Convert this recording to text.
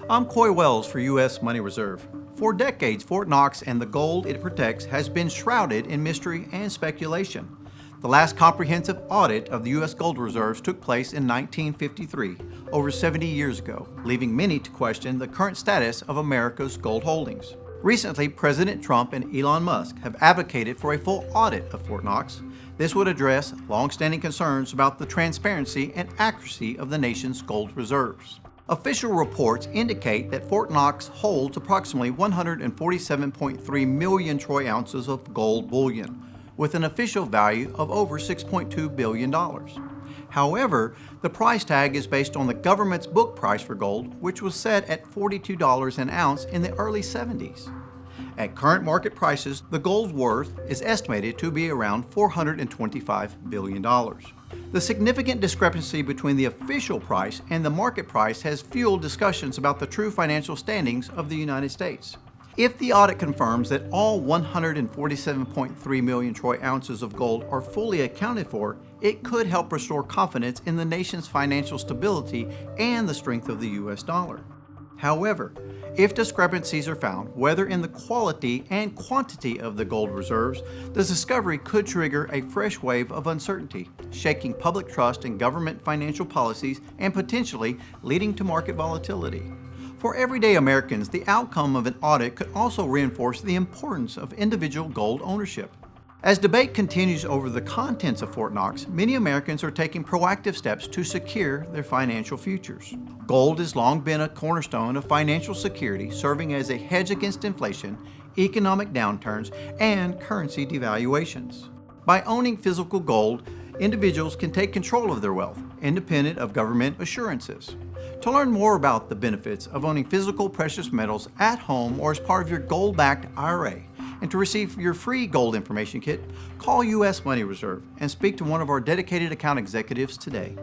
I'm Coy Wells for U.S. Money Reserve. For decades, Fort Knox and the gold it protects has been shrouded in mystery and speculation. The last comprehensive audit of the U.S. gold reserves took place in 1953, over 70 years ago, leaving many to question the current status of America's gold holdings. Recently, President Trump and Elon Musk have advocated for a full audit of Fort Knox. This would address long-standing concerns about the transparency and accuracy of the nation's gold reserves. Official reports indicate that Fort Knox holds approximately 147.3 million troy ounces of gold bullion, with an official value of over $6.2 billion. However, the price tag is based on the government's book price for gold, which was set at $42 an ounce in the early 70s. At current market prices, the gold's worth is estimated to be around $425 billion. The significant discrepancy between the official price and the market price has fueled discussions about the true financial standings of the United States. If the audit confirms that all 147.3 million troy ounces of gold are fully accounted for, it could help restore confidence in the nation's financial stability and the strength of the U.S. dollar. However, if discrepancies are found, whether in the quality and quantity of the gold reserves, the discovery could trigger a fresh wave of uncertainty, shaking public trust in government financial policies and potentially leading to market volatility. For everyday Americans, the outcome of an audit could also reinforce the importance of individual gold ownership. As debate continues over the contents of Fort Knox, many Americans are taking proactive steps to secure their financial futures. Gold has long been a cornerstone of financial security, serving as a hedge against inflation, economic downturns, and currency devaluations. By owning physical gold, individuals can take control of their wealth, independent of government assurances. To learn more about the benefits of owning physical precious metals at home or as part of your gold-backed IRA, and to receive your free gold information kit, call U.S. Money Reserve and speak to one of our dedicated account executives today.